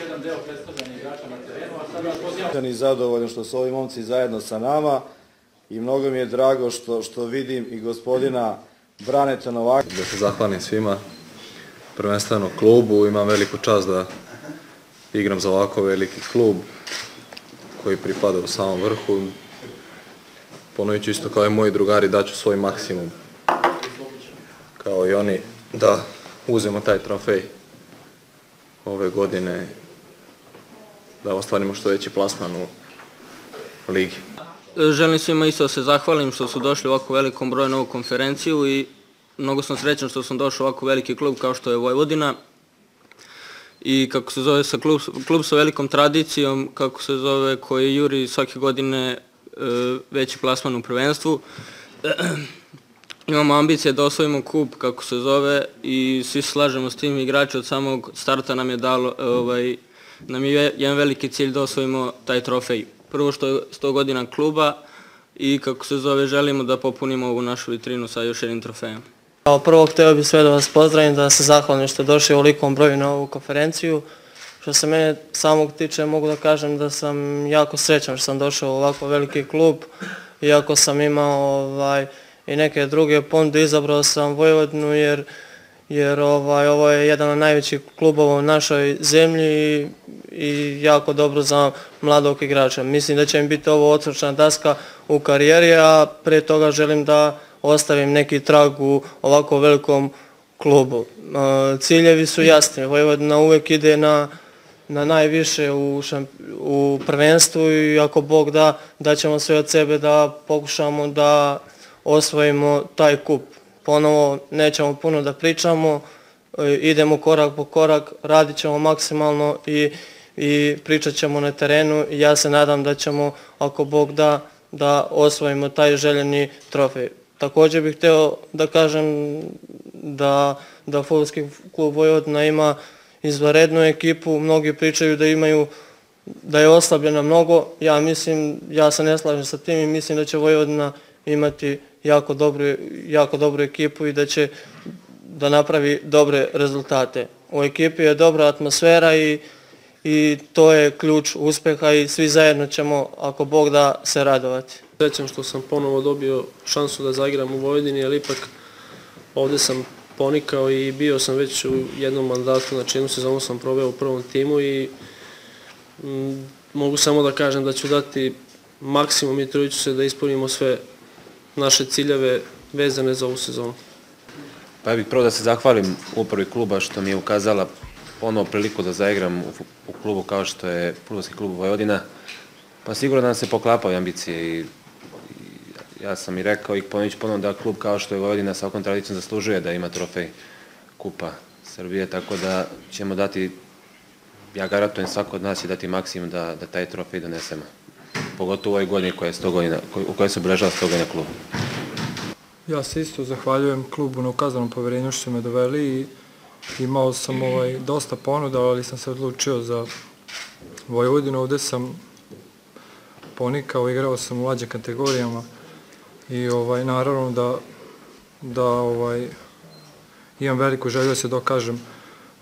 jedan deo predstavljanja igrača na terenu, a sada pozivam... Sam i zadovoljan što su ovi momci zajedno sa nama i mnogo mi je drago što vidim i gospodina Braneta Novaka. Da se zahvalim svima, prvenstveno klubu, imam veliku čast da igram za ovako veliki klub koji pripada u samom vrhu. Ponovit ću isto kao i moji drugari, daću svoj maksimum kao i oni da uzmemo taj trofej ove godine, da ostvarimo što veći plasman u ligi. Želim svima isto da se zahvalim što su došli u ovako velikom broju na ovu konferenciju i mnogo sam srećan što sam došao u ovako veliki klub kao što je Vojvodina i kako se zove klub sa velikom tradicijom, kako se zove, koji juri svake godine veći plasman u prvenstvu. Imamo ambicije da osvojimo kup, kako se zove, i svi se slažemo s tim. Igrači od samog starta nam je dalo, nam je jedan veliki cilj da osvojimo taj trofej. Prvo što je 100 godina kluba i kako se zove, želimo da popunimo ovu našu vitrinu sa još jednim trofejem. Kao prvo htio bih sve da vas pozdravim, da se zahvalim što ste došli u ovolikom broju na ovu konferenciju. Što se mene samog tiče, mogu da kažem da sam jako srećan što sam došao u ovako veliki klub, iako sam imao i neke druge ponude, izabrao sam Vojvodinu jer ovo je jedan od najvećih klubova u našoj zemlji i jako dobro za mladog igrača. Mislim da će mi biti ovo odslučna daska u karijeri, a pre toga želim da ostavim neki trag u ovako velikom klubu. Ciljevi su jasni, Vojvodina uvek ide na najviše u prvenstvu i ako Bog da, daćemo sve od sebe da pokušamo da osvojimo taj kup. Ponovo nećemo puno da pričamo, idemo korak po korak, radit ćemo maksimalno i pričat ćemo na terenu i ja se nadam da ćemo, ako Bog da osvojimo taj željeni trofej. Također bih hteo da kažem da fudbalski klub Vojvodina ima izvanrednu ekipu, mnogi pričaju da je oslabljena mnogo, ja se ne slažem sa tim i mislim da će Vojvodina imati jako dobru ekipu i da će da napravi dobre rezultate. U ekipi je dobra atmosfera i to je ključ uspeha i svi zajedno ćemo, ako Bog da, se radovati. Srećan što sam ponovo dobio šansu da zaigram u Vojvodini, jer ipak ovde sam ponikao i bio sam već u jednom mandatu, znači jednu sezonu sam proveo u prvom timu i mogu samo da kažem da ću dati maksimum i trudit ću se da ispunimo sve naše ciljeve vezane za ovu sezonu. Pa ja bih prvo da se zahvalim upravi kluba što mi je ukazala ponovo priliku da zaigram u klubu kao što je fudbalski klub Vojvodina. Pa sigurno da nam se poklapaju ambicije i ja sam i rekao i ponovit ću ponovno da klub kao što je Vojvodina sa ovom tradicijom zaslužuje da ima trofej Kupa Srbije, tako da ćemo dati, ja garantujem svako od nas će dati maksimum da taj trofej donesemo. Pogotovo u ovoj godini u kojoj se obeležava 100 godina kluba. Ja se isto zahvaljujem klubu na ukazanom poverenju što su me doveli i imao sam dosta ponuda, ali sam se odlučio za Vojvodinu. Ovde sam ponikao, igrao sam u mlađim kategorijama i naravno da imam veliku želju da se dokažem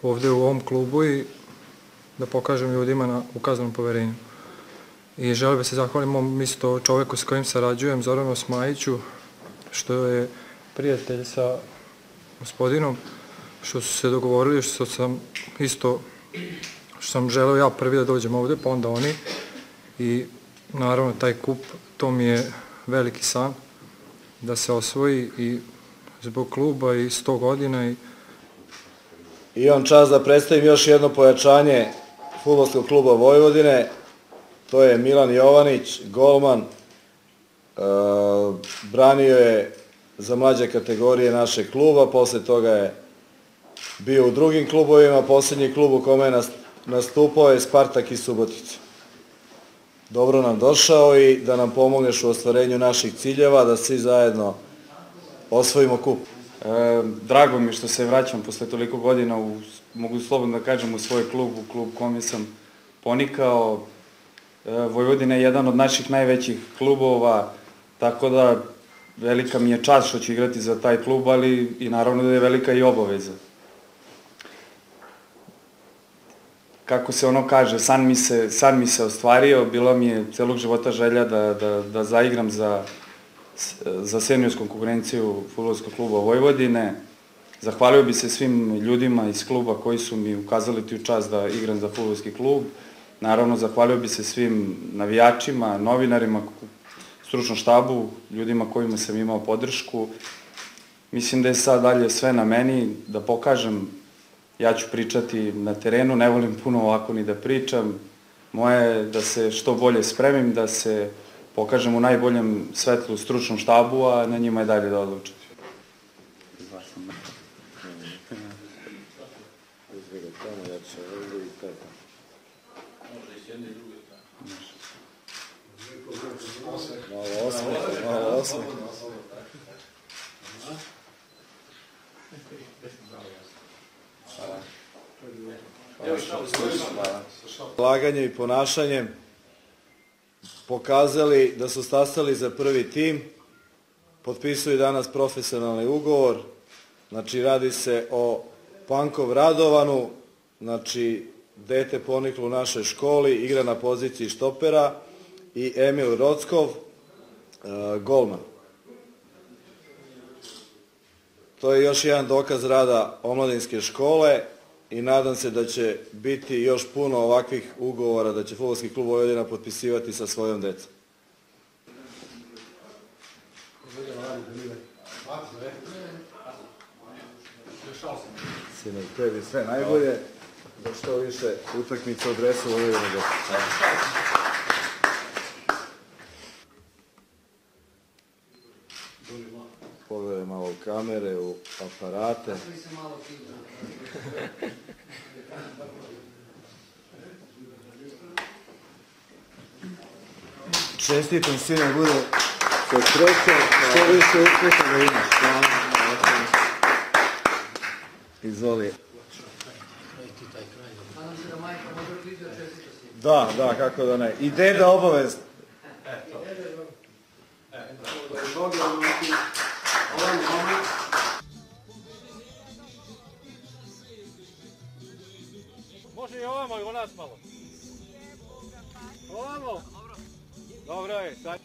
ovde u ovom klubu i da pokažem ljudima na ukazanom poverenju. I želim da se zahvalim mom isto čoveku s kojim sarađujem, Zoranu Osmajiću, što je prijatelj sa gospodinom, što su se dogovorili, što sam želeo ja prvi da dođem ovde, pa onda oni. I naravno taj kup, to mi je veliki san da se osvoji i zbog kluba i 100 godina. Imam čast da predstavim još jedno pojačanje fudbalskog kluba Vojvodine. To je Milan Jovanić, golman, branio je za mlađe kategorije našeg kluba, posle toga je bio u drugim klubovima, posljednji klub u kome je nastupao je Spartak iz Subotice. Dobro nam došao i da nam pomogneš u ostvarenju naših ciljeva, da svi zajedno osvojimo kup. Drago mi je što se vraćam posle toliko godina, mogu slobodno da kažem, u svoj klub, u klub kome sam ponikao. Vojvodina je jedan od naših najvećih klubova, tako da velika mi je čast što ću igrati za taj klub, ali i naravno da je velika i obaveza. kako se ono kaže, san mi se ostvario, bila mi je celog života želja da zaigram za seniorsku konkurenciju Fudbalskog kluba Vojvodine. Zahvalio bi se svim ljudima iz kluba koji su mi ukazali tu čast da igram za fudbalski klub. Naravno, zahvalio bi se svim navijačima, novinarima, stručnom štabu, ljudima kojima sam imao podršku. Mislim da je sad dalje sve na meni da pokažem. Ja ću pričati na terenu, ne volim puno ovako ni da pričam. Moje je da se što bolje spremim, da se pokažem u najboljem svetlu stručnom štabu, a na njima je dalje da odluče. Malo osme. Laganjem i ponašanjem pokazali da su stasali za prvi tim, potpisuju danas profesionalni ugovor, znači radi se o Pankov Radovanu, znači dete poniklo u našoj školi, igra na poziciji štopera, i Emil Rockov, golman. To je još jedan dokaz rada omladinske škole i nadam se da će biti još puno ovakvih ugovora, da će Fudbalski klub Vojvodina potpisivati sa svojom decom. Sine, tebi sve najbolje, da što više utakmica u dresu Vojvodina deca. Pogledaj malo u kamere, u aparate. Čestitam, sine, bude sa srećom, što više uspjeha da imaš. Izvoli. Da, kako da ne. I deda obavezno. Može i ovamo i u nas malo. Ovamo. Dobro je, sad.